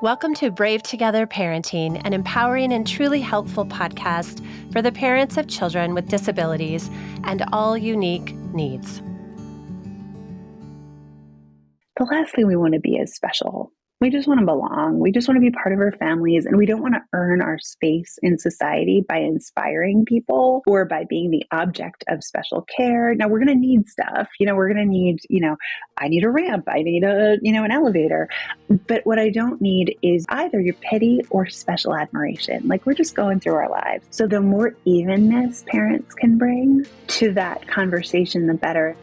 Welcome to Brave Together Parenting, an empowering and truly helpful podcast for the parents of children with disabilities and all unique needs. The last thing we want to be is special. We just want to belong. We just want to be part of our families, and we don't want to earn our space in society by inspiring people or by being the object of special care. Now, we're going to need stuff. We're going to need, I need a ramp. I need an elevator. But what I don't need is either your pity or special admiration. Like, we're just going through our lives. So the more evenness parents can bring to that conversation, the better.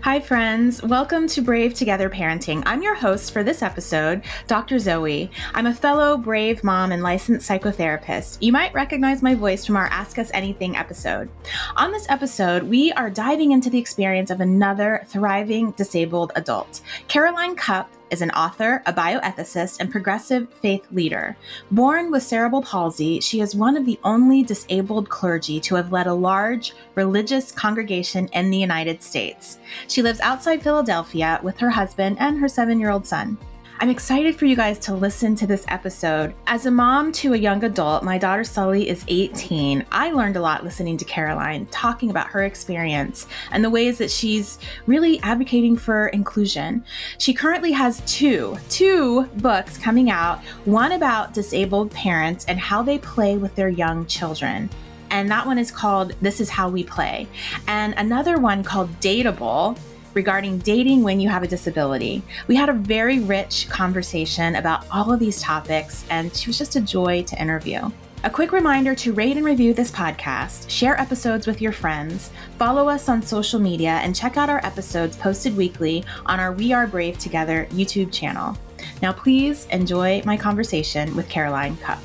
Hi friends, welcome to Brave Together Parenting. I'm your host for this episode, Dr. Zoe. I'm a fellow brave mom and licensed psychotherapist. You might recognize my voice from our Ask Us Anything episode. On this episode, we are diving into the experience of another thriving disabled adult. Caroline Cupp is an author, a bioethicist, and progressive faith leader. Born with cerebral palsy, she is one of the only disabled clergy to have led a large religious congregation in the United States. She lives outside Philadelphia with her husband and her 7-year-old son. I'm excited for you guys to listen to this episode. As a mom to a young adult, my daughter Sully is 18. I learned a lot listening to Caroline, talking about her experience and the ways that she's really advocating for inclusion. She currently has two books coming out, one about disabled parents and how they play with their young children. And that one is called This Is How We Play. And another one called Dateable, regarding dating when you have a disability. We had a very rich conversation about all of these topics, and she was just a joy to interview. A quick reminder to rate and review this podcast, share episodes with your friends, follow us on social media, and check out our episodes posted weekly on our We Are Brave Together YouTube channel. Now please enjoy my conversation with Caroline Cupp.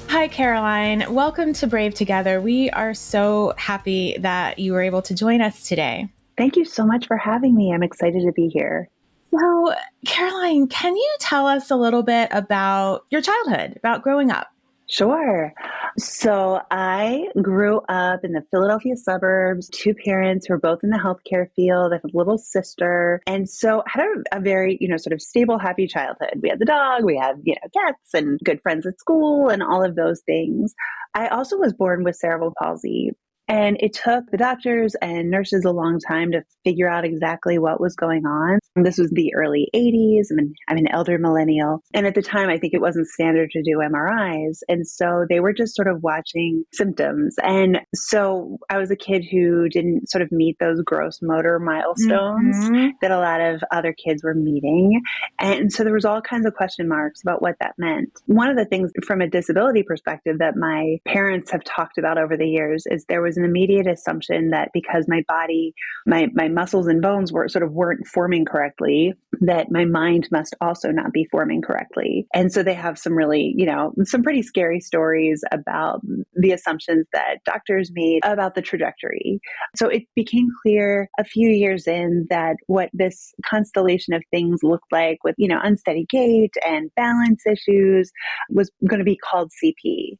Hi, Caroline. Welcome to Brave Together. We are so happy that you were able to join us today. Thank you so much for having me. I'm excited to be here. So, Caroline, can you tell us a little bit about your childhood, about growing up? Sure. So I grew up in the Philadelphia suburbs, 2 parents who were both in the healthcare field. I have a little sister. And so I had a very, sort of stable, happy childhood. We had the dog, we had, cats and good friends at school and all of those things. I also was born with cerebral palsy. And it took the doctors and nurses a long time to figure out exactly what was going on. This was the early 80s. I'm an elder millennial. And at the time, I think it wasn't standard to do MRIs. And so they were just sort of watching symptoms. And so I was a kid who didn't sort of meet those gross motor milestones that a lot of other kids were meeting. And so there was all kinds of question marks about what that meant. One of the things from a disability perspective that my parents have talked about over the years is there was an immediate assumption that because my body, my muscles and bones weren't forming correctly, that my mind must also not be forming correctly. And so they have some really, some pretty scary stories about the assumptions that doctors made about the trajectory. So it became clear a few years in that what this constellation of things looked like with, unsteady gait and balance issues was going to be called CP.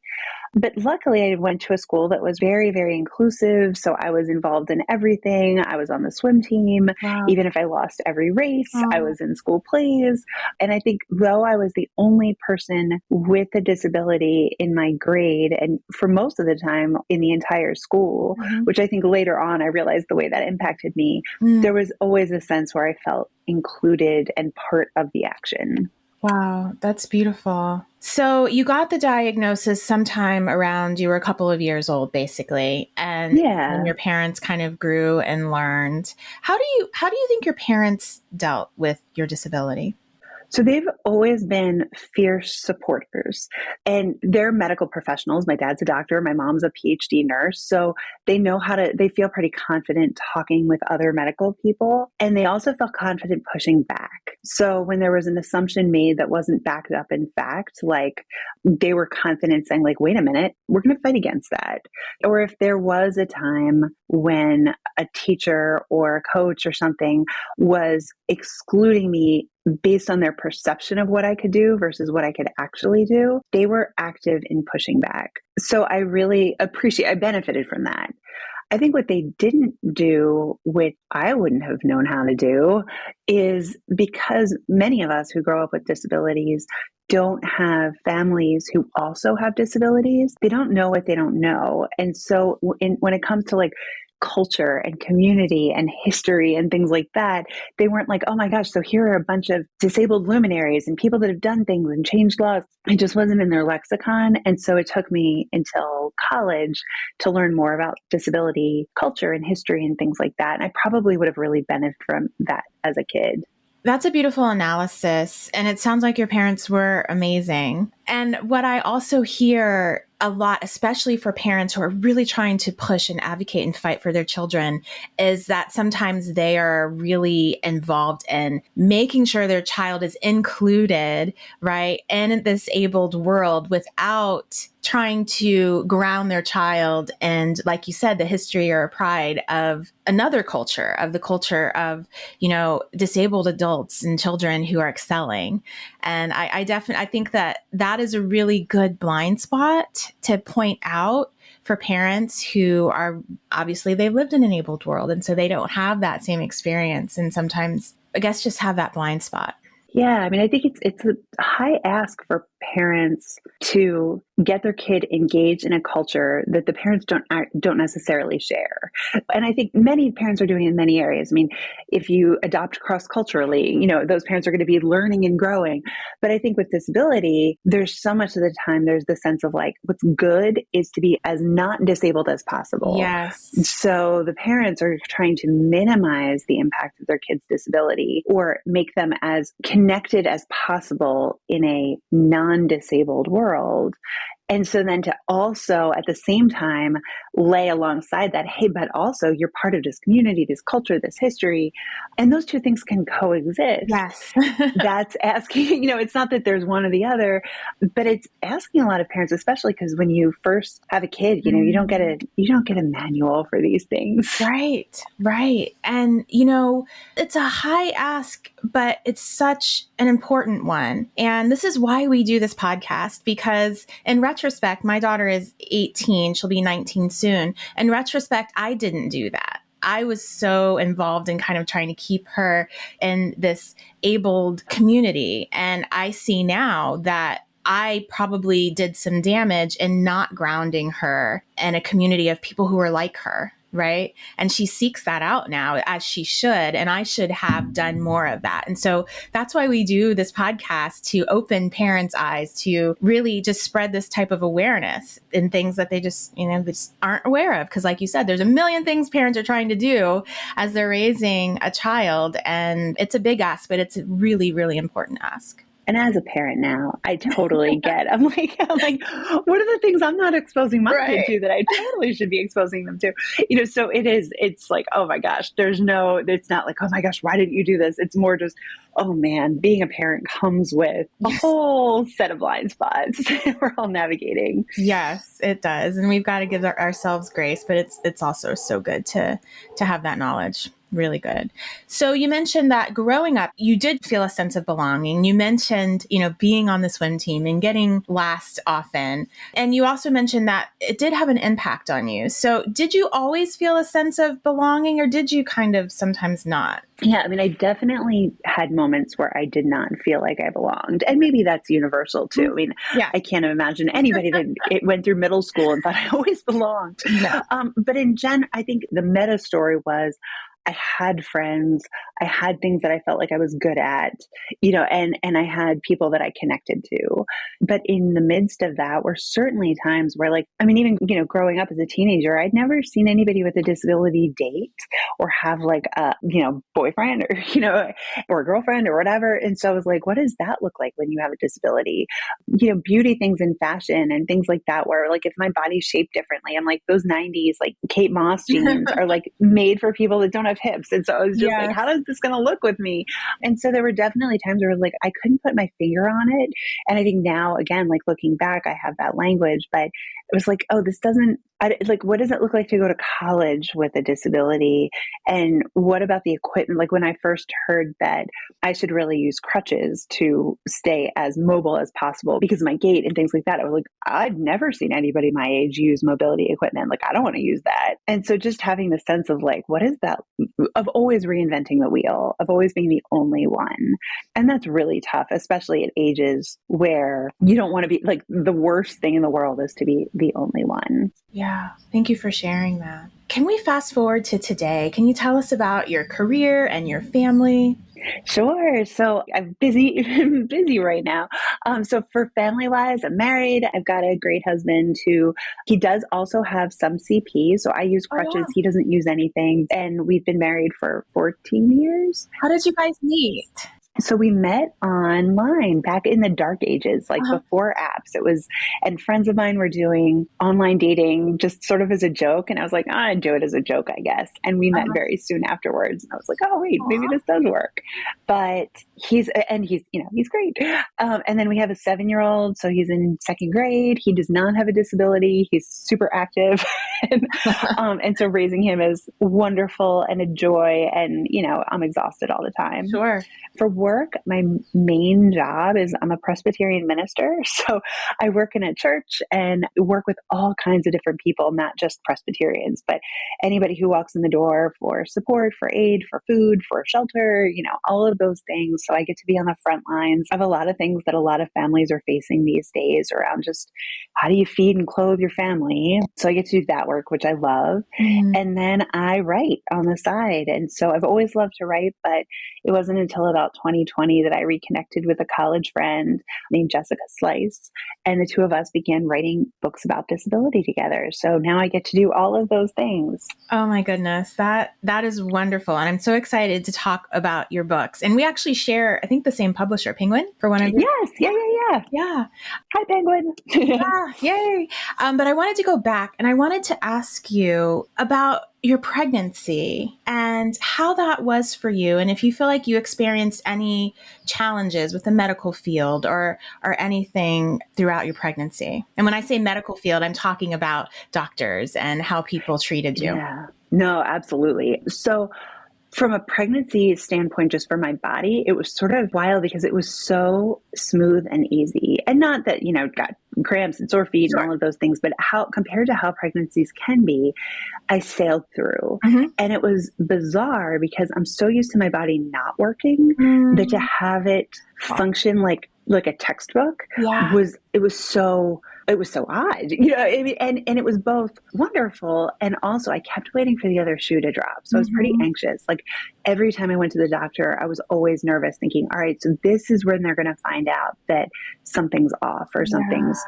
But luckily, I went to a school that was very, very inclusive. So I was involved in everything. I was on the swim team. Wow. Even if I lost every race, I was in school plays. And I think though I was the only person with a disability in my grade, and for most of the time in the entire school, which I think later on I realized the way that impacted me, there was always a sense where I felt included and part of the action. Wow, that's beautiful. So you got the diagnosis sometime around you were a couple of years old, basically, and your parents kind of grew and learned. How do you think your parents dealt with your disability? So they've always been fierce supporters, and they're medical professionals. My dad's a doctor. My mom's a PhD nurse. So they feel pretty confident talking with other medical people. And they also felt confident pushing back. So when there was an assumption made that wasn't backed up in fact, like they were confident saying like, wait a minute, we're going to fight against that. Or if there was a time when a teacher or a coach or something was excluding me based on their perception of what I could do versus what I could actually do, they were active in pushing back. So I really I benefited from that. I think what they didn't do, which I wouldn't have known how to do, is because many of us who grow up with disabilities don't have families who also have disabilities. They don't know what they don't know. And so when it comes to like culture and community and history and things like that, they weren't like, oh my gosh, so here are a bunch of disabled luminaries and people that have done things and changed laws. It just wasn't in their lexicon. And so it took me until college to learn more about disability culture and history and things like that. And I probably would have really benefited from that as a kid. That's a beautiful analysis. And it sounds like your parents were amazing. And what I also hear a lot, especially for parents who are really trying to push and advocate and fight for their children, is that sometimes they are really involved in making sure their child is included, right, in a disabled world without trying to ground their child and, like you said, the history or pride of another culture, of the culture of, disabled adults and children who are excelling. And I think that is a really good blind spot to point out for parents who are obviously they've lived in an enabled world. And so they don't have that same experience. And sometimes I guess just have that blind spot. Yeah, I mean, I think it's a high ask for parents to get their kid engaged in a culture that the parents don't necessarily share. And I think many parents are doing it in many areas. I mean, if you adopt cross-culturally, those parents are going to be learning and growing. But I think with disability, there's so much of the time, there's the sense of like, what's good is to be as not disabled as possible. Yes. So the parents are trying to minimize the impact of their kid's disability or make them as connected as possible in a non-disabled world. And so then to also at the same time lay alongside that, hey, but also you're part of this community, this culture, this history, and those two things can coexist. Yes. That's asking, it's not that there's one or the other, but it's asking a lot of parents, especially because when you first have a kid, you don't get a manual for these things. Right. And, it's a high ask, but it's such an important one. And this is why we do this podcast, because in retrospect, my daughter is 18. She'll be 19 soon. In retrospect, I didn't do that. I was so involved in kind of trying to keep her in this abled community. And I see now that I probably did some damage in not grounding her in a community of people who are like her. Right. And she seeks that out now, as she should. And I should have done more of that. And so that's why we do this podcast, to open parents' eyes, to really just spread this type of awareness in things that they just, just aren't aware of. Because like you said, there's a million things parents are trying to do as they're raising a child. And it's a big ask, but it's a really, really important ask. And as a parent now, I totally get, I'm like, what are the things I'm not exposing my kid to that I totally should be exposing them to? So it's like, oh my gosh, it's not like, oh my gosh, why didn't you do this? It's more just, oh man, being a parent comes with a whole set of blind spots we're all navigating. Yes, it does. And we've got to give ourselves grace, but it's also so good to have that knowledge. Really good. So you mentioned that growing up, you did feel a sense of belonging. You mentioned, being on the swim team and getting last often. And you also mentioned that it did have an impact on you. So did you always feel a sense of belonging, or did you kind of sometimes not? Yeah, I mean, I definitely had moments where I did not feel like I belonged. And maybe that's universal too. I mean, I can't imagine anybody that went through middle school and thought I always belonged. No. But in general, I think the meta story was, I had friends, I had things that I felt like I was good at, and I had people that I connected to. But in the midst of that were certainly times where even, growing up as a teenager, I'd never seen anybody with a disability date or have like a, boyfriend or a girlfriend or whatever. And so I was like, what does that look like when you have a disability? Beauty things in fashion and things like that, where like if my body's shaped differently, I'm like, those 90s, like Kate Moss jeans are like made for people that don't have hips. And so I was just like, how is this going to look with me? And so there were definitely times where I couldn't put my finger on it. And I think now, again, like looking back, I have that language, but was like, oh, this doesn't, like, what does it look like to go to college with a disability? And what about the equipment? Like when I first heard that I should really use crutches to stay as mobile as possible because of my gait and things like that, I was like, I've never seen anybody my age use mobility equipment. Like, I don't want to use that. And so just having the sense of like, what is that? Of always reinventing the wheel, of always being the only one. And that's really tough, especially at ages where you don't want to be like, the worst thing in the world is to be the only one. Yeah. Thank you for sharing that. Can we fast forward to today? Can you tell us about your career and your family? Sure. So I'm busy right now. So for family wise, I'm married. I've got a great husband he does also have some CP. So I use crutches. Wow. He doesn't use anything. And we've been married for 14 years. How did you guys meet? So we met online back in the dark ages, like before apps. And friends of mine were doing online dating just sort of as a joke. And I was like, I'd do it as a joke, I guess. And we met very soon afterwards. And I was like, oh, wait, maybe this does work. But he's great. And then we have a 7-year-old. So he's in 2nd grade. He does not have a disability. He's super active. And so raising him is wonderful and a joy. And, I'm exhausted all the time. Sure. For work, my main job is I'm a Presbyterian minister. So I work in a church and work with all kinds of different people, not just Presbyterians, but anybody who walks in the door for support, for aid, for food, for shelter, all of those things. So I get to be on the front lines of a lot of things that a lot of families are facing these days around just how do you feed and clothe your family? So I get to do that work, which I love. And then I write on the side. And so I've always loved to write, but it wasn't until about 2020 that I reconnected with a college friend named Jessica Slice, and the two of us began writing books about disability together. So now I get to do all of those things. Oh my goodness, that is wonderful. And I'm so excited to talk about your books. And we actually share, I think, the same publisher, Penguin, for one of your... Yes, yeah. Hi, Penguin. Yay. But I wanted to go back and I wanted to ask you about your pregnancy and how that was for you. And if you feel like you experienced any challenges with the medical field or anything throughout your pregnancy. And when I say medical field, I'm talking about doctors and how people treated you. Yeah, no, absolutely. So from a pregnancy standpoint, just for my body, it was sort of wild because it was so smooth and easy. And not that, got cramps and sore feet and all of those things, but how compared to how pregnancies can be, I sailed through. And it was bizarre because I'm so used to my body not working that to have it function like a textbook was so odd, and it was both wonderful. And also I kept waiting for the other shoe to drop. So I was pretty anxious. Like every time I went to the doctor, I was always nervous thinking, all right, so this is when they're going to find out that something's off or something's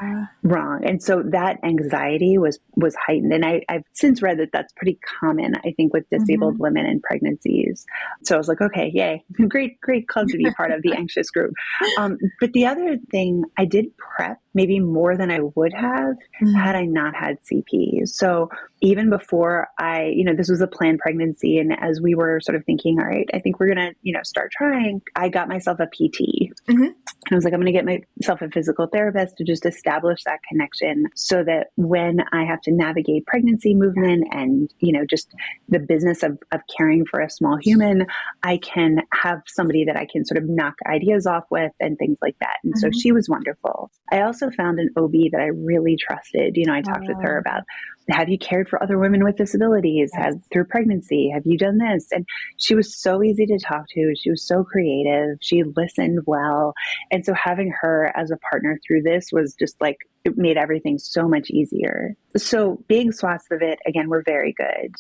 wrong. And so that anxiety was heightened. And I've since read that that's pretty common, I think, with disabled women in pregnancies. So I was like, okay, yay, great club to be part of, the anxious group. But the other thing, I did prep maybe more than I would have had I not had CP. So even before this was a planned pregnancy. And as we were sort of thinking, all right, I think we're going to, start trying, I got myself a PT. I was like, I'm going to get myself a physical therapist to just establish that connection so that when I have to navigate pregnancy movement and, just the business of caring for a small human, I can have somebody that I can sort of knock ideas off with and things like that. And so she was wonderful. I also found an OB that I really trusted. I talked with her about, have you cared for other women with disabilities through pregnancy? Have you done this? And she was so easy to talk to. She was so creative. She listened well. And so having her as a partner through this was just like, it made everything so much easier. So big swaths of it, again, were very good.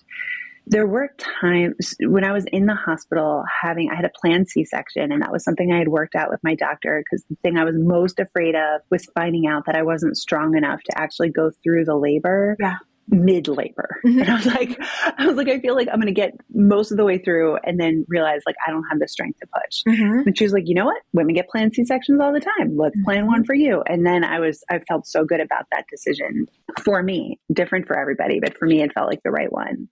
There were times when I was in the hospital I had a planned C-section, and that was something I had worked out with my doctor, because the thing I was most afraid of was finding out that I wasn't strong enough to actually go through the labor. Mid-labor. And I was like, I feel like I'm going to get most of the way through and then realize like, I don't have the strength to push. And she was like, you know what? Women get planned C-sections all the time. Let's plan one for you. And then I felt so good about that decision for me, different for everybody, but for me, it felt like the right one.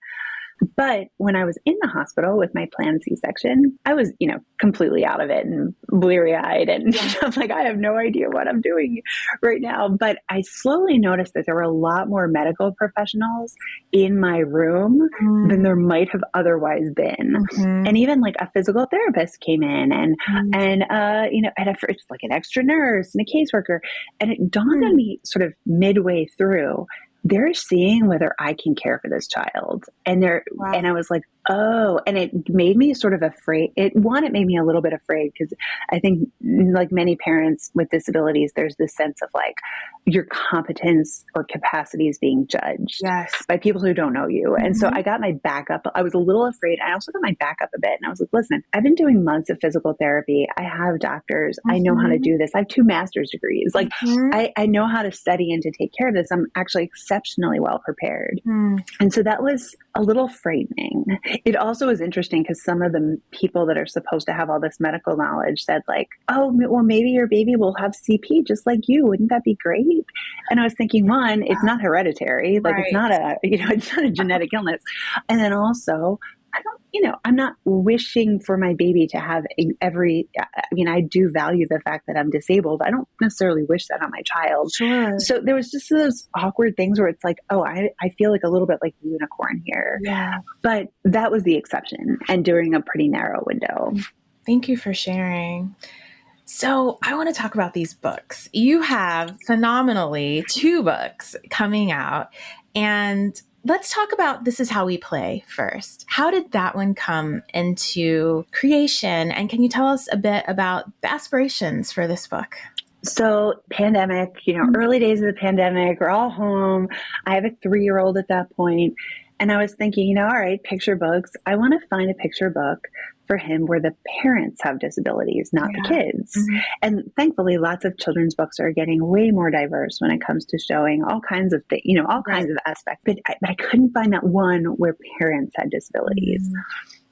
But when I was in the hospital with my planned C-section, I was, completely out of it and bleary-eyed. And I'm like, I have no idea what I'm doing right now. But I slowly noticed that there were a lot more medical professionals in my room than there might have otherwise been. And even like a physical therapist came in and at first like an extra nurse and a caseworker. And it dawned on me sort of midway through, they're seeing whether I can care for this child. And and I was like, oh, and it made me sort of afraid. It made me a little bit afraid because I think like many parents with disabilities, there's this sense of like your competence or capacity is being judged by people who don't know you. And so I got my back up. I was a little afraid. I also got my back up a bit. And I was like, listen, I've been doing months of physical therapy. I have doctors. I know how to do this. I have 2 master's degrees. Like I know how to study and to take care of this. I'm actually exceptionally well prepared. And so that was a little frightening. It also was interesting because some of the people that are supposed to have all this medical knowledge said like, oh, well, maybe your baby will have CP just like you. Wouldn't that be great? And I was thinking, one, it's not hereditary. Like it's not a genetic illness. And then also, I'm not wishing for my baby to have I do value the fact that I'm disabled. I don't necessarily wish that on my child. Sure. So there was just those awkward things where it's like, oh, I feel like a little bit like a unicorn here. Yeah. But that was the exception and during a pretty narrow window. Thank you for sharing. So I want to talk about these books. You have phenomenally 2 books coming out, and let's talk about This Is How We Play first. How did that one come into creation? And can you tell us a bit about the aspirations for this book? So pandemic, early days of the pandemic, we're all home. I have a 3-year-old at that point. And I was thinking, all right, picture books. I want to find a picture book for him where the parents have disabilities, not the kids. And thankfully, lots of children's books are getting way more diverse when it comes to showing all kinds of things, all kinds of aspects. But I couldn't find that one where parents had disabilities.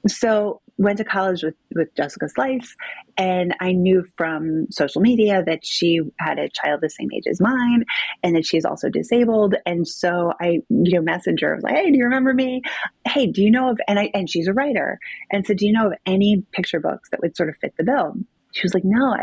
So went to college with Jessica Slice, and I knew from social media that she had a child the same age as mine and that she's also disabled. And so I, messaged her. I was like, hey, do you remember me? Hey, do you know of, and she's a writer. And so do you know of any picture books that would sort of fit the bill? She was like, no,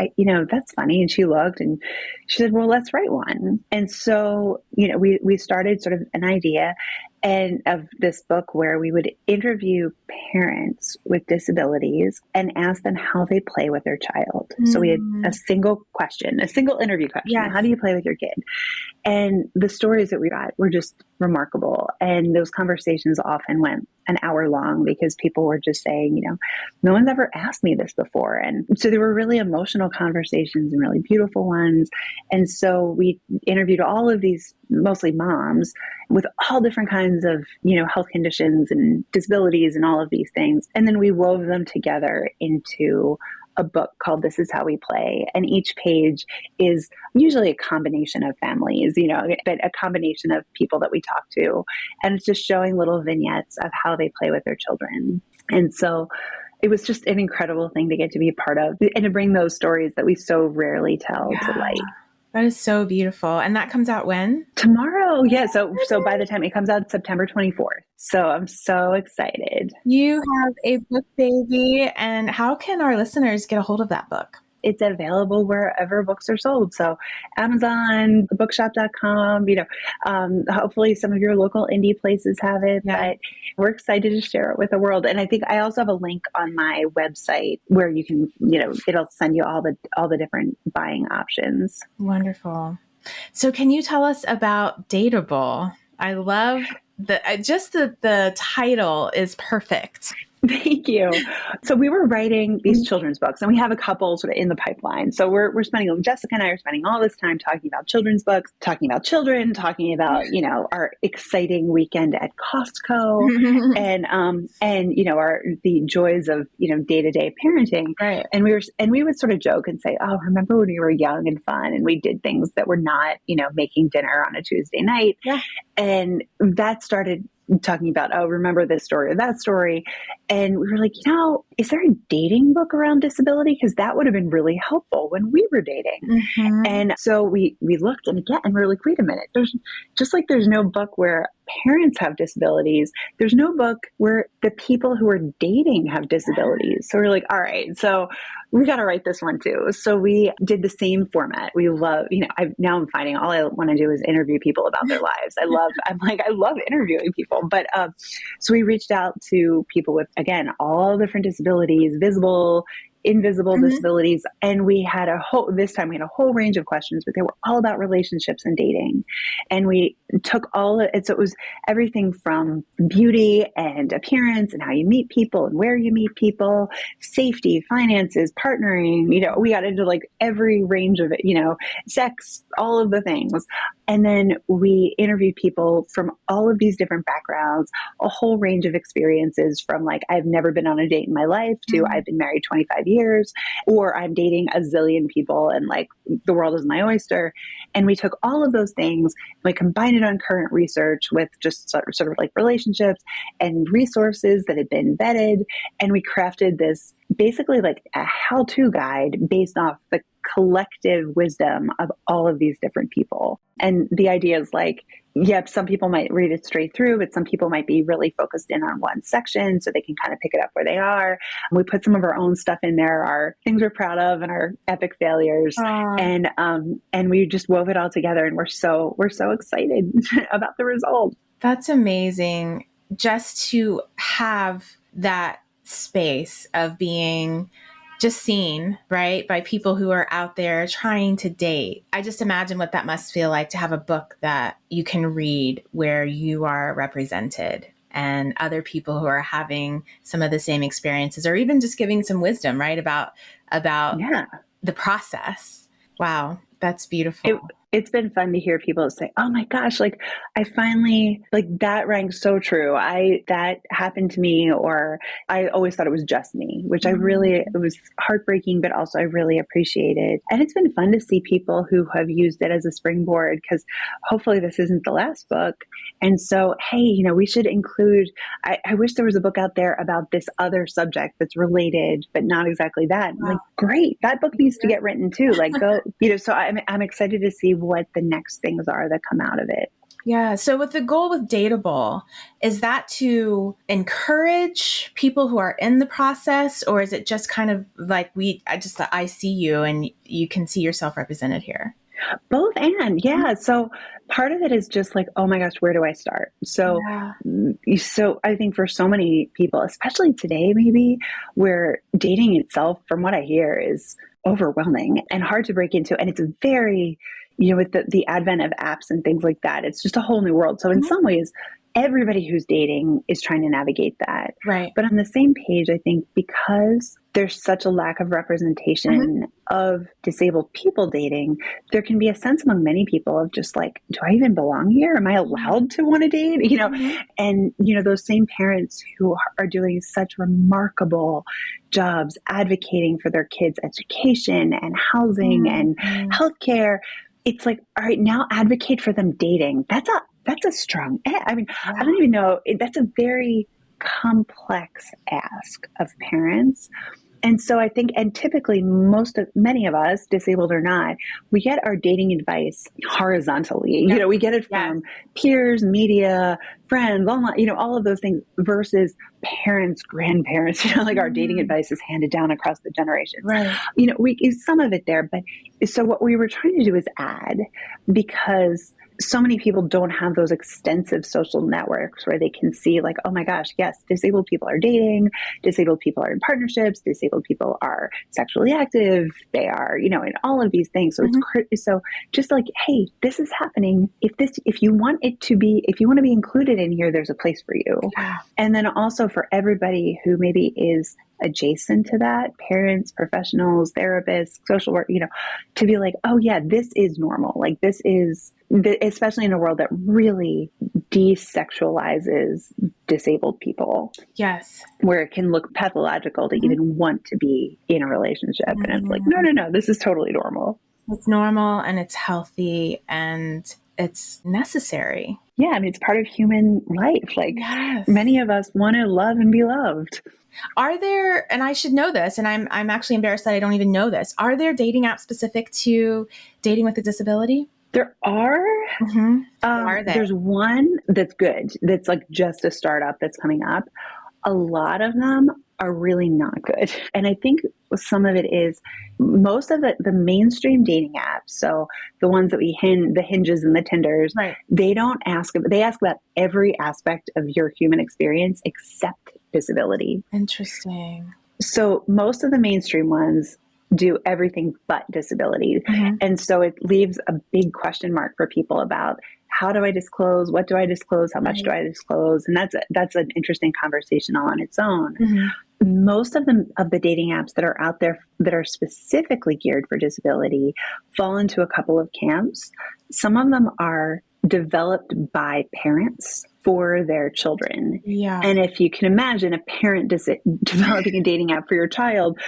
that's funny. And she looked and she said, well, let's write one. And so, we started sort of an idea and of this book where we would interview parents with disabilities and ask them how they play with their child. So we had a single interview question. Yes. How do you play with your kid? And the stories that we got were just remarkable. And those conversations often went an hour long because people were just saying, no one's ever asked me this before. And so there were really emotional conversations and really beautiful ones. And so we interviewed all of these, mostly moms, with all different kinds of, health conditions and disabilities and all of these things. And then we wove them together into a book called This Is How We Play. And each page is usually a combination of families, but a combination of people that we talk to. And it's just showing little vignettes of how they play with their children. And so it was just an incredible thing to get to be a part of and to bring those stories that we so rarely tell to light. That is so beautiful. And that comes out when? Tomorrow. Yeah. So by the time it comes out, September 24th. So I'm so excited. You have a book baby. And how can our listeners get a hold of that book? It's available wherever books are sold. So Amazon, bookshop.com, hopefully some of your local indie places have it, but we're excited to share it with the world. And I think I also have a link on my website where you can, it'll send you all the different buying options. Wonderful. So can you tell us about Dateable? I love the title is perfect. Thank you. So we were writing these children's books, and we have a couple sort of in the pipeline. So Jessica and I are spending all this time talking about children's books, talking about children, talking about, our exciting weekend at Costco and the joys of, day-to-day parenting. Right. And we would sort of joke and say, oh, remember when we were young and fun and we did things that were not, making dinner on a Tuesday night. Yeah. And that started talking about, oh, remember this story or that story. And we were like, is there a dating book around disability? Because that would have been really helpful when we were dating. And so we looked and we were like, wait a minute, there's no book where parents have disabilities. There's no book where the people who are dating have disabilities. So we're like, all right, so we got to write this one too. So we did the same format. We love, now I'm finding all I want to do is interview people about their lives. I love interviewing people. But so we reached out to people with, again, all different disabilities, visible, invisible disabilities. And this time we had a whole range of questions, but they were all about relationships and dating. And we took so it was everything from beauty and appearance and how you meet people and where you meet people, safety, finances, partnering, we got into like every range of it, sex, all of the things. And then we interviewed people from all of these different backgrounds, a whole range of experiences from like, I've never been on a date in my life to I've been married 25 years, or I'm dating a zillion people and like the world is my oyster. And we took all of those things, we combined it on current research with just sort of like relationships and resources that had been vetted. And we crafted this basically like a how-to guide based off the collective wisdom of all of these different people. And the idea is like, yep, some people might read it straight through, but some people might be really focused in on one section so they can kind of pick it up where they are. We put some of our own stuff in there, our things we're proud of and our epic failures. And we just wove it all together, and we're so excited about the result. That's amazing. Just to have that space of being just seen, right, by people who are out there trying to date. I just imagine what that must feel like to have a book that you can read where you are represented and other people who are having some of the same experiences, or even just giving some wisdom, right, about the process. Wow, that's beautiful. It's been fun to hear people say, oh my gosh, like I finally, like that rang so true. That happened to me, or I always thought it was just me, which it was heartbreaking, but also I really appreciated. And it's been fun to see people who have used it as a springboard, because hopefully this isn't the last book. And so, hey, we should include, I wish there was a book out there about this other subject that's related, but not exactly that. Wow. Like, great, that book needs to get written too. Like go, so I'm excited to see what the next things are that come out of it. Yeah. So with the goal with Dateable, is that encourage people who are in the process, or is it just kind of like I see you and you can see yourself represented here? Both and yeah. So part of it is just like, oh my gosh, where do I start? So I think for so many people, especially today, maybe where dating itself, from what I hear, is overwhelming and hard to break into. And it's very, with the advent of apps and things like that, it's just a whole new world. So in some ways, everybody who's dating is trying to navigate that. Right. But on the same page, I think because there's such a lack of representation of disabled people dating, there can be a sense among many people of just like, do I even belong here? Am I allowed to want to date? And, those same parents who are doing such remarkable jobs advocating for their kids' education and housing and healthcare. It's like, all right, now advocate for them dating. That's a strong, I don't even know. That's a very complex ask of parents. And so I think, and typically many of us, disabled or not, we get our dating advice horizontally. Yep. We get it from peers, media, friends, online, all of those things, versus parents, grandparents, like our dating advice is handed down across the generations. Right. We use some of it there, but so what we were trying to do is add, because so many people don't have those extensive social networks where they can see like, oh my gosh, yes, disabled people are dating, disabled people are in partnerships, disabled people are sexually active, they are, in all of these things. So it's so just like, hey, this is happening. If you want to be included in here, there's a place for you. Yeah. And then also for everybody who maybe is adjacent to that, parents, professionals, therapists, social work, to be like, oh yeah, this is normal. Like this is, especially in a world that really desexualizes disabled people. Yes. Where it can look pathological to even want to be in a relationship. And it's like, no, this is totally normal. It's normal and it's healthy and it's necessary. Yeah. It's part of human life. Like many of us want to love and be loved. Are there, and I should know this, and I'm actually embarrassed that I don't even know this, are there dating apps specific to dating with a disability? There are. Mm-hmm. Are they? There's one that's good. That's like just a startup that's coming up. A lot of them are really not good. And I think some of it is most of the mainstream dating apps. So the ones that the Hinges and the Tinders, Right. they ask about every aspect of your human experience except disability. Interesting. So most of the mainstream ones do everything but disability. Mm-hmm. And so it leaves a big question mark for people about how do I disclose? What do I disclose? How much do I disclose? And that's an interesting conversation all on its own. Mm-hmm. Most of the dating apps that are out there that are specifically geared for disability fall into a couple of camps. Some of them are developed by parents for their children. Yeah. And if you can imagine a parent developing a dating app for your child,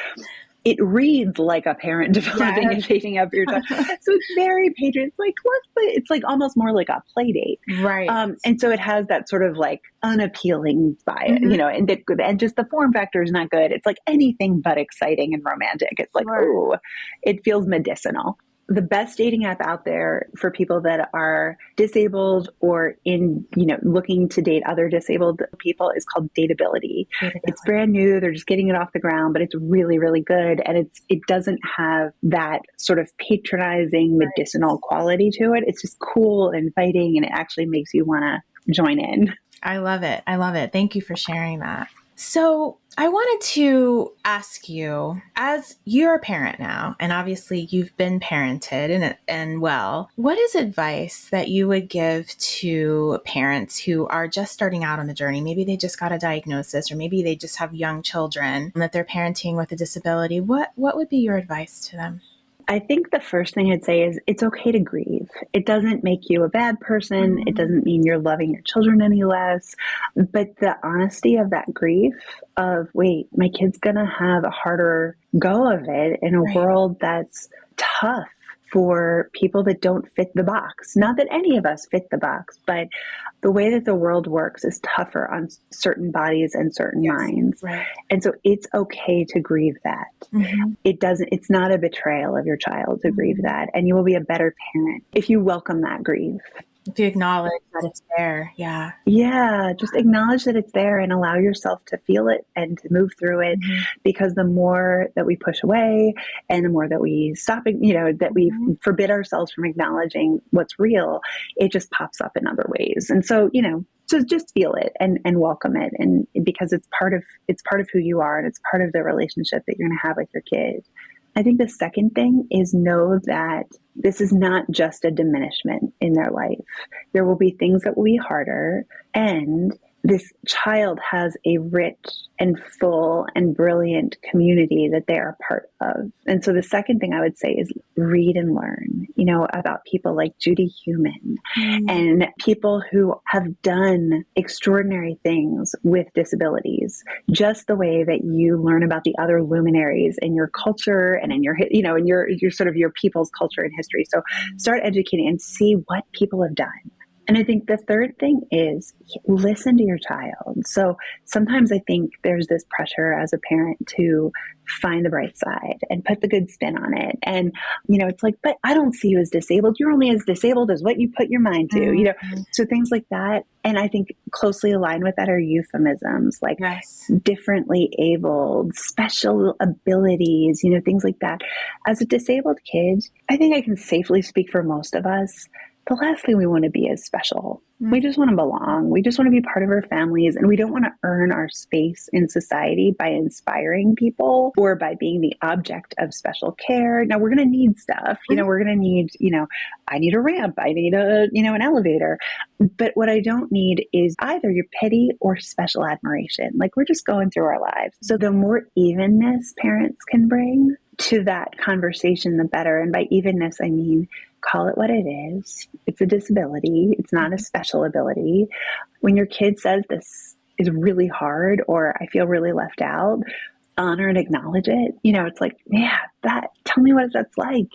it reads like a parent developing a dating app for your child. So it's very patriot. It's like almost more like a play date. Right. And so it has that sort of like unappealing vibe, and just the form factor is not good. It's like anything but exciting and romantic. It's like, ooh, it feels medicinal. The best dating app out there for people that are disabled or looking to date other disabled people is called Dateability. It's brand new. They're just getting it off the ground, but it's really, really good. And it doesn't have that sort of patronizing medicinal quality to it. It's just cool and inviting, and it actually makes you want to join in. I love it. I love it. Thank you for sharing that. So I wanted to ask you, as you're a parent now, and obviously you've been parented and well, what is advice that you would give to parents who are just starting out on the journey? Maybe they just got a diagnosis, or maybe they just have young children that they're parenting with a disability. What would be your advice to them? I think the first thing I'd say is it's okay to grieve. It doesn't make you a bad person. Mm-hmm. It doesn't mean you're loving your children any less. But the honesty of that grief of, wait, my kid's going to have a harder go of it in a world that's tough for people that don't fit the box. Not that any of us fit the box, but the way that the world works is tougher on certain bodies and certain minds. Right. And so it's okay to grieve that. Mm-hmm. It's not a betrayal of your child to grieve that. And you will be a better parent if you welcome that grief. If you acknowledge that it's there. Yeah. Yeah. Just acknowledge that it's there and allow yourself to feel it and to move through it. Mm-hmm. Because the more that we push away and the more that we stop, that we forbid ourselves from acknowledging what's real, it just pops up in other ways. And so, so just feel it and welcome it. And because it's part of who you are, and it's part of the relationship that you're going to have with your kid. I think the second thing is know that this is not just a diminishment in their life. There will be things that will be harder, and this child has a rich and full and brilliant community that they are part of. And so the second thing I would say is read and learn, about people like Judy Heumann and people who have done extraordinary things with disabilities, just the way that you learn about the other luminaries in your culture and in your, in your sort of your people's culture and history. So start educating and see what people have done. And I think the third thing is listen to your child. So sometimes I think there's this pressure as a parent to find the bright side and put the good spin on it. And, it's like, but I don't see you as disabled. You're only as disabled as what you put your mind to, so things like that. And I think closely aligned with that are euphemisms like differently abled, special abilities, things like that. As a disabled kid, I think I can safely speak for most of us. The last thing we want to be is special. We just want to belong. We just want to be part of our families. And we don't want to earn our space in society by inspiring people or by being the object of special care. Now, we're going to need stuff. We're going to need, I need a ramp. I need an elevator. But what I don't need is either your pity or special admiration. Like, we're just going through our lives. So the more evenness parents can bring to that conversation, the better. And by evenness, I mean, call it what it is. It's a disability. It's not a special ability. When your kid says this is really hard or I feel really left out, honor and acknowledge it. It's like, tell me what that's like.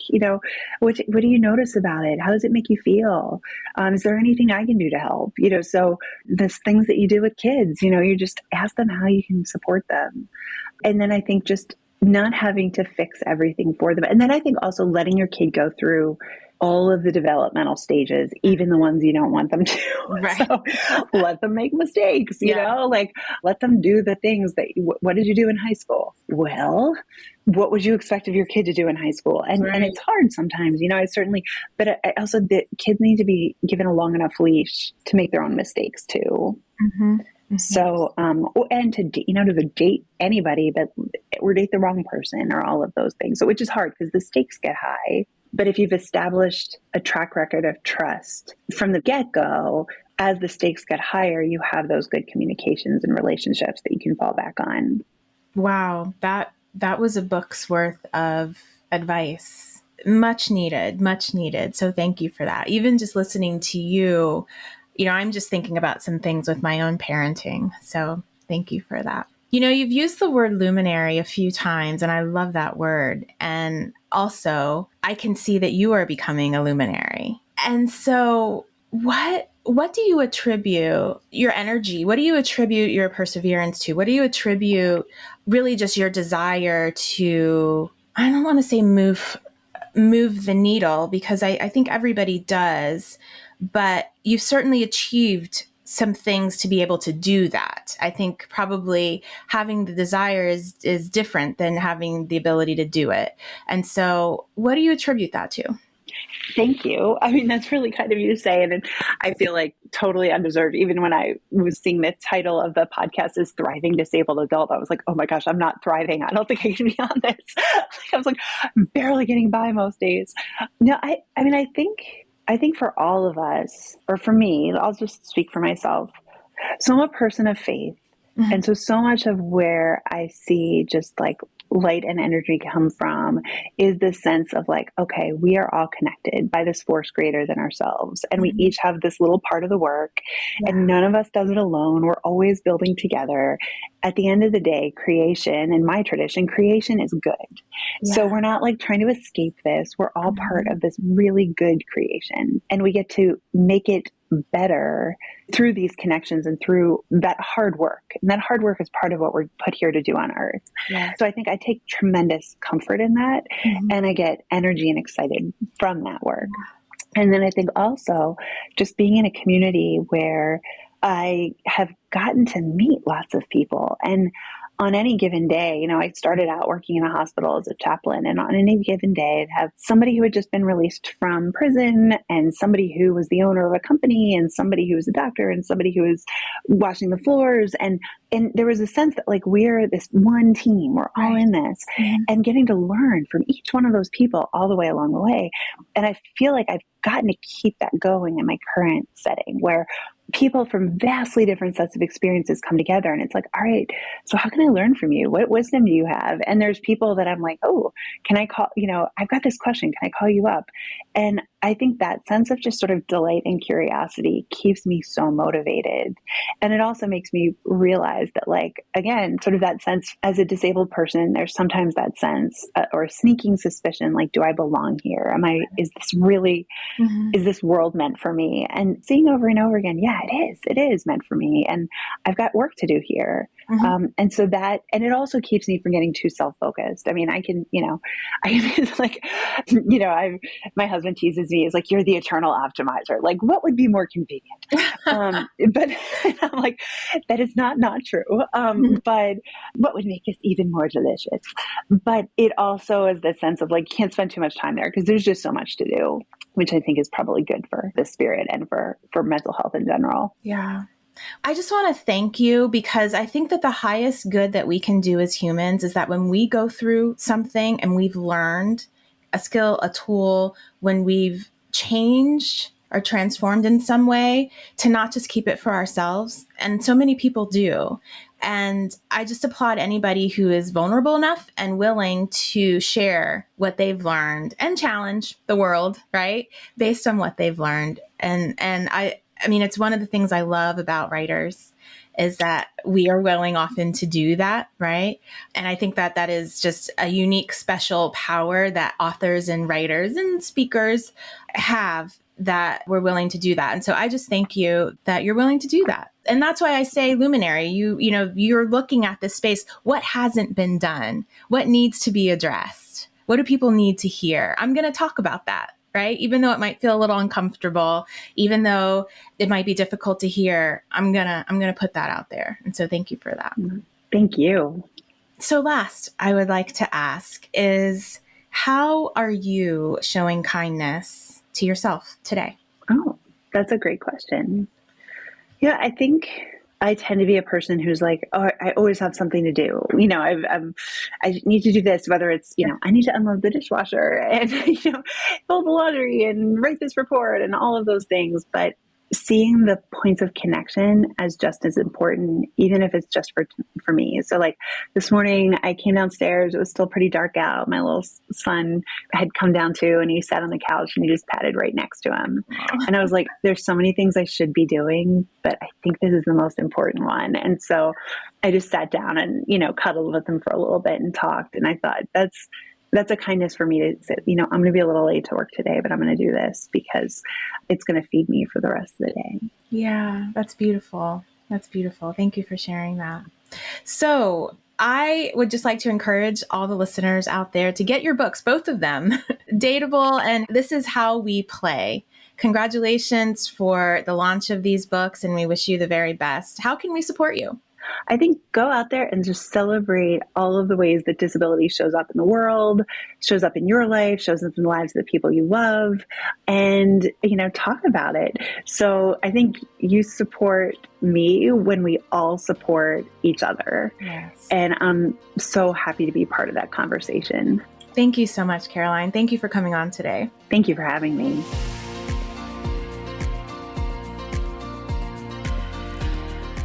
What do you notice about it? How does it make you feel? Is there anything I can do to help? So there's things that you do with kids, you just ask them how you can support them. And then I think just not having to fix everything for them. And then I think also letting your kid go through all of the developmental stages, even the ones you don't want them to. Right. So let them make mistakes, you know, like let them do the things that, what did you do in high school? Well, what would you expect of your kid to do in high school? And it's hard sometimes, you know, but I also, the kids need to be given a long enough leash to make their own mistakes too. Mm-hmm. Mm-hmm. So, and to date anybody, but or date the wrong person or all of those things. So, which is hard because the stakes get high. But if you've established a track record of trust from the get-go, as the stakes get higher, you have those good communications and relationships that you can fall back on. Wow. That was a book's worth of advice. Much needed, much needed. So thank you for that. Even just listening to you, I'm just thinking about some things with my own parenting. So thank you for that. You've used the word luminary a few times, and I love that word. And also, I can see that you are becoming a luminary. And so what do you attribute your energy? What do you attribute your perseverance to? What do you attribute really just your desire to, I don't want to say move the needle, because I think everybody does, but you've certainly achieved some things to be able to do that. I think probably having the desire is different than having the ability to do it. And so what do you attribute that to? Thank you. I mean, that's really kind of you to say. And I feel like totally undeserved. Even when I was seeing the title of the podcast is Thriving Disabled Adult, I was like, oh my gosh, I'm not thriving. I don't think I can be on this. I was like, I'm barely getting by most days. No, I mean, I think for all of us, or for me, I'll just speak for myself. So I'm a person of faith. Mm-hmm. And so much of where I see just like light and energy come from is this sense of like, okay, we are all connected by this force greater than ourselves. And we each have this little part of the work, and none of us does it alone. We're always building together. At the end of the day, creation, in my tradition, creation is good. Yeah. So we're not like trying to escape this. We're all part of this really good creation, and we get to make it better through these connections and through that hard work. And that hard work is part of what we're put here to do on earth. Yeah. So I think I take tremendous comfort in that, and I get energy and excited from that work. And then I think also just being in a community where I have gotten to meet lots of people, and on any given day, I started out working in a hospital as a chaplain, and on any given day, I'd have somebody who had just been released from prison, and somebody who was the owner of a company, and somebody who was a doctor, and somebody who was washing the floors. And there was a sense that like, we're this one team, we're all in this, and getting to learn from each one of those people all the way along the way. And I feel like I've gotten to keep that going in my current setting, where people from vastly different sets of experiences come together, and it's like, all right, so how can I learn from you? What wisdom do you have? And there's people that I'm like, oh, can I call, I've got this question, can I call you up? And I think that sense of just sort of delight and curiosity keeps me so motivated. And it also makes me realize that, like, again, sort of that sense as a disabled person, there's sometimes that sense or a sneaking suspicion, like, do I belong here? Is this really, is this world meant for me? And seeing over and over again, yeah, it is meant for me. And I've got work to do here. And so that, and it also keeps me from getting too self-focused. I mean, I can like, my husband teases me, is like, you're the eternal optimizer. Like, what would be more convenient? But I'm like, that is not true. But what would make this even more delicious? But it also is the sense of like, can't spend too much time there because there's just so much to do, which I think is probably good for the spirit and for mental health in general. Yeah. I just want to thank you, because I think that the highest good that we can do as humans is that when we go through something and we've learned a skill, a tool, when we've changed or transformed in some way, to not just keep it for ourselves. And so many people do. And I just applaud anybody who is vulnerable enough and willing to share what they've learned and challenge the world, right? Based on what they've learned. And I mean, it's one of the things I love about writers is that we are willing often to do that, right? And I think that that is just a unique, special power that authors and writers and speakers have. that we're willing to do that. And so I just thank you that you're willing to do that. And that's why I say luminary, you're looking at this space. What hasn't been done? What needs to be addressed? What do people need to hear? I'm going to talk about that, right? Even though it might feel a little uncomfortable, even though it might be difficult to hear, I'm going to put that out there. And so thank you for that. Thank you. So last, I would like to ask is, how are you showing kindness to yourself today? Oh, that's a great question. Yeah, I think I tend to be a person who's like, oh, I always have something to do. I need to do this, whether it's, I need to unload the dishwasher and, fold the laundry and write this report and all of those things. But seeing the points of connection as just as important, even if it's just for me. So like this morning I came downstairs, it was still pretty dark out. My little son had come down too, and he sat on the couch and he just patted right next to him. And I was like, there's so many things I should be doing, but I think this is the most important one. And so I just sat down and, cuddled with him for a little bit and talked. And I thought that's a kindness for me to say, I'm going to be a little late to work today, but I'm going to do this because it's going to feed me for the rest of the day. Yeah, that's beautiful. That's beautiful. Thank you for sharing that. So I would just like to encourage all the listeners out there to get your books, both of them, Dateable and This Is How We Play. Congratulations for the launch of these books, and we wish you the very best. How can we support you? I think go out there and just celebrate all of the ways that disability shows up in the world, shows up in your life, shows up in the lives of the people you love, and, talk about it. So I think you support me when we all support each other. Yes. And I'm so happy to be part of that conversation. Thank you so much, Caroline. Thank you for coming on today. Thank you for having me.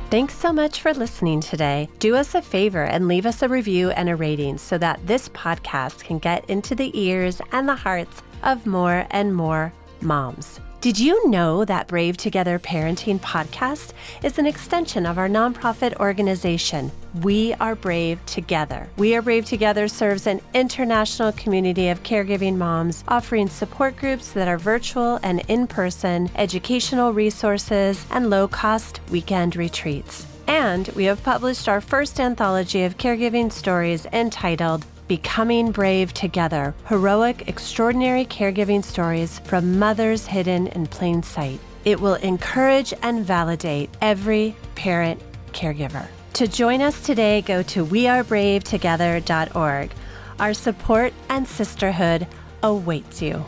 Thanks so much for listening today. Do us a favor and leave us a review and a rating so that this podcast can get into the ears and the hearts of more and more moms. Did you know that Brave Together Parenting podcast is an extension of our nonprofit organization, We Are Brave Together? We Are Brave Together serves an international community of caregiving moms, offering support groups that are virtual and in-person, educational resources, and low-cost weekend retreats. And we have published our first anthology of caregiving stories entitled Becoming Brave Together, Heroic, Extraordinary Caregiving Stories from Mothers Hidden in Plain Sight. It will encourage and validate every parent caregiver. To join us today, go to wearebravetogether.org. Our support and sisterhood awaits you.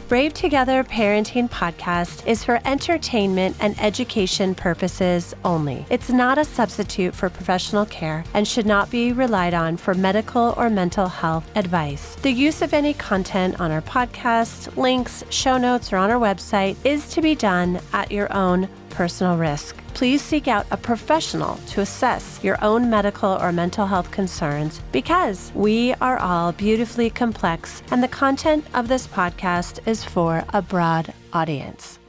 Brave Together Parenting Podcast is for entertainment and education purposes only. It's not a substitute for professional care and should not be relied on for medical or mental health advice. The use of any content on our podcast, links, show notes, or on our website is to be done at your own personal risk. Please seek out a professional to assess your own medical or mental health concerns because we are all beautifully complex and the content of this podcast is for a broad audience.